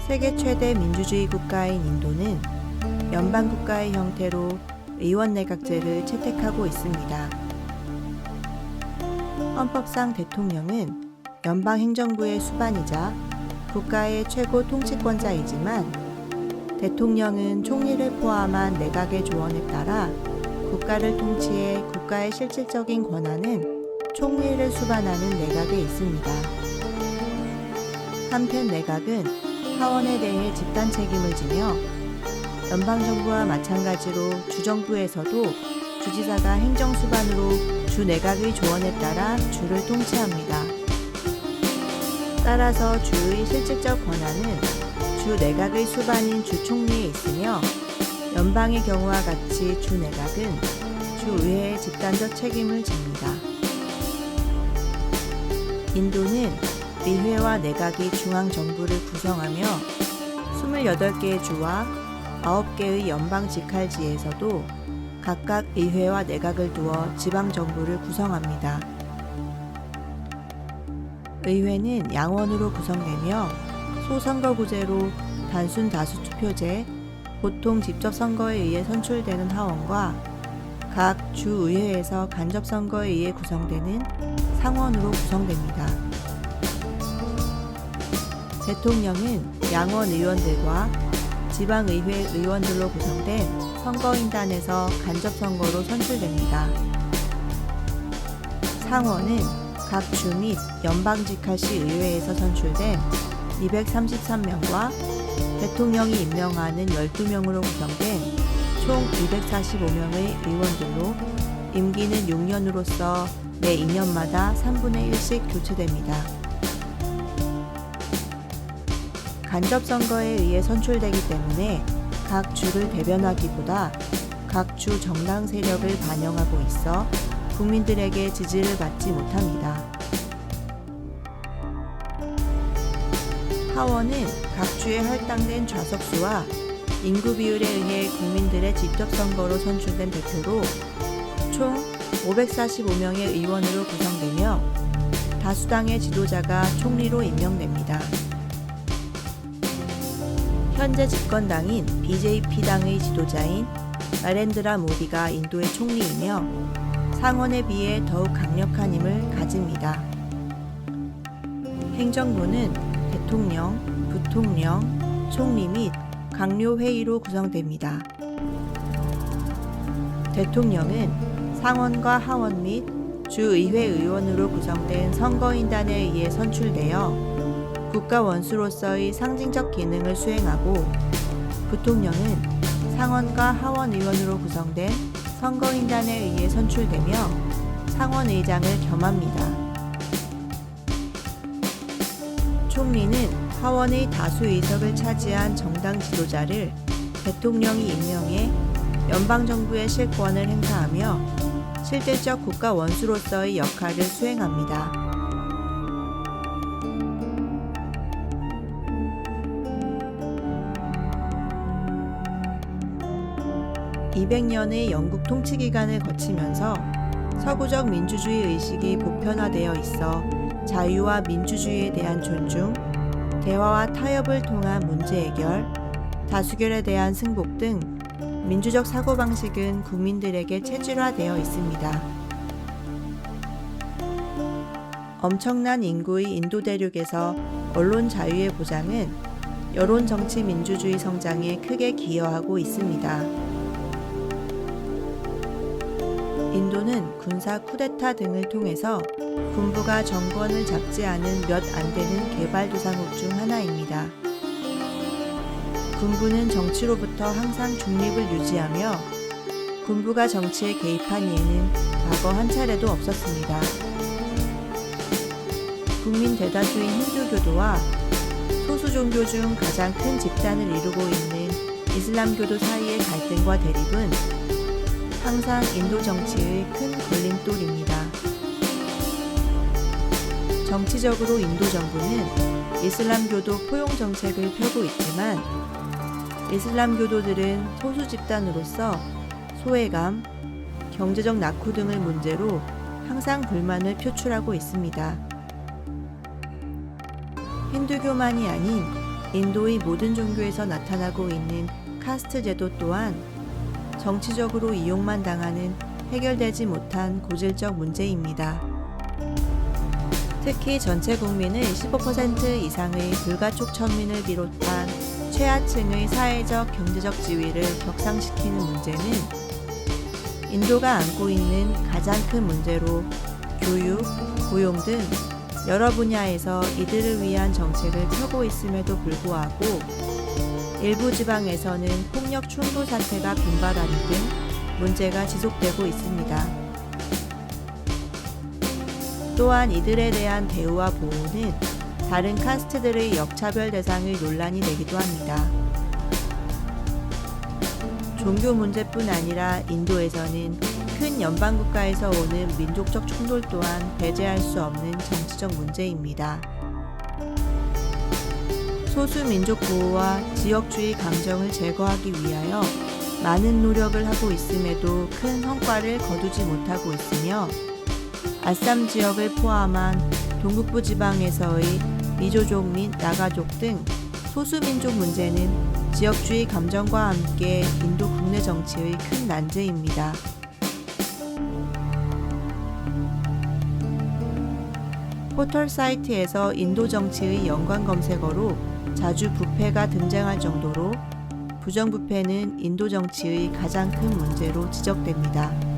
세계 최대 민주주의 국가인 인도는 연방국가의 형태로 의원내각제를 채택하고 있습니다. 헌법상 대통령은 연방행정부의 수반이자 국가의 최고 통치권자이지만 대통령은 총리를 포함한 내각의 조언에 따라 국가를 통치해 국가의 실질적인 권한은 총리를 수반하는 내각에 있습니다. 한편 내각은 하원에 대해 집단 책임을 지며 연방정부와 마찬가지로 주정부에서도 주지사가 행정수반으로 주 내각의 조언에 따라 주를 통치합니다. 따라서 주의 실질적 권한은 주 내각의 수반인 주총리에 있으며 연방의 경우와 같이 주 내각은 주의회의 집단적 책임을 집니다. 인도는 의회와 내각이 중앙정부를 구성하며 28개의 주와 9개의 연방 직할지에서도 각각 의회와 내각을 두어 지방정부를 구성합니다. 의회는 양원으로 구성되며 소선거구제로 단순 다수투표제, 보통 직접선거에 의해 선출되는 하원과 각 주의회에서 간접선거에 의해 구성되는 상원으로 구성됩니다. 대통령은 양원 의원들과 지방의회 의원들로 구성된 선거인단에서 간접선거로 선출됩니다. 상원은 각 주 및 연방직할시 의회에서 선출된 233명과 대통령이 임명하는 12명으로 구성된 총 245명의 의원들로 임기는 6년으로서 매 2년마다 3분의 1씩 교체됩니다. 간접선거에 의해 선출되기 때문에 각 주를 대변하기보다 각 주 정당 세력을 반영하고 있어 국민들에게 지지를 받지 못합니다. 하원은 각 주에 할당된 좌석수와 인구 비율에 의해 국민들의 직접 선거로 선출된 대표로 총 545명의 의원으로 구성되며 다수당의 지도자가 총리로 임명됩니다. 현재 집권당인 BJP당의 지도자인 나렌드라 모디가 인도의 총리이며 상원에 비해 더욱 강력한 힘을 가집니다. 행정부는 대통령, 부통령, 총리 및 강요회의로 구성됩니다. 대통령은 상원과 하원 및 주의회 의원으로 구성된 선거인단에 의해 선출되어 국가 원수로서의 상징적 기능을 수행하고 부통령은 상원과 하원 의원으로 구성된 선거인단에 의해 선출되며 상원의장을 겸합니다. 총리는 하원의 다수 의석을 차지한 정당 지도자를 대통령이 임명해 연방정부의 실권을 행사하며 실질적 국가 원수로서의 역할을 수행합니다. 200년의 영국 통치 기간을 거치면서 서구적 민주주의 의식이 보편화되어 있어 자유와 민주주의에 대한 존중, 대화와 타협을 통한 문제 해결, 다수결에 대한 승복 등 민주적 사고방식은 국민들에게 체질화되어 있습니다. 엄청난 인구의 인도 대륙에서 언론 자유의 보장은 여론 정치 민주주의 성장에 크게 기여하고 있습니다. 인도는 군사 쿠데타 등을 통해서 군부가 정권을 잡지 않은 몇 안 되는 개발도상국 중 하나입니다. 군부는 정치로부터 항상 중립을 유지하며 군부가 정치에 개입한 예는 과거 한 차례도 없었습니다. 국민 대다수인 힌두교도와 소수 종교 중 가장 큰 집단을 이루고 있는 이슬람교도 사이의 갈등과 대립은 항상 인도 정치의 큰 걸림돌입니다. 정치적으로 인도 정부는 이슬람교도 포용 정책을 펴고 있지만 이슬람교도들은 소수 집단으로서 소외감, 경제적 낙후 등을 문제로 항상 불만을 표출하고 있습니다. 힌두교만이 아닌 인도의 모든 종교에서 나타나고 있는 카스트 제도 또한 정치적으로 이용만 당하는 해결되지 못한 고질적 문제입니다. 특히 전체 국민의 15% 이상의 불가촉 천민을 비롯한 최하층의 사회적, 경제적 지위를 격상시키는 문제는 인도가 안고 있는 가장 큰 문제로 교육, 고용 등 여러 분야에서 이들을 위한 정책을 펴고 있음에도 불구하고 일부 지방에서는 폭력 충돌 사태가 빈발하는 등 문제가 지속되고 있습니다. 또한 이들에 대한 대우와 보호는 다른 카스트들의 역차별 대상의 논란이 되기도 합니다. 종교 문제뿐 아니라 인도에서는 큰 연방국가에서 오는 민족적 충돌 또한 배제할 수 없는 정치적 문제입니다. 소수민족 보호와 지역주의 감정을 제거하기 위하여 많은 노력을 하고 있음에도 큰 성과를 거두지 못하고 있으며 아쌈 지역을 포함한 동북부 지방에서의 미조족 및 나가족 등 소수민족 문제는 지역주의 감정과 함께 인도 국내 정치의 큰 난제입니다. 포털 사이트에서 인도 정치의 연관 검색어로 자주 부패가 등장할 정도로 부정부패는 인도 정치의 가장 큰 문제로 지적됩니다.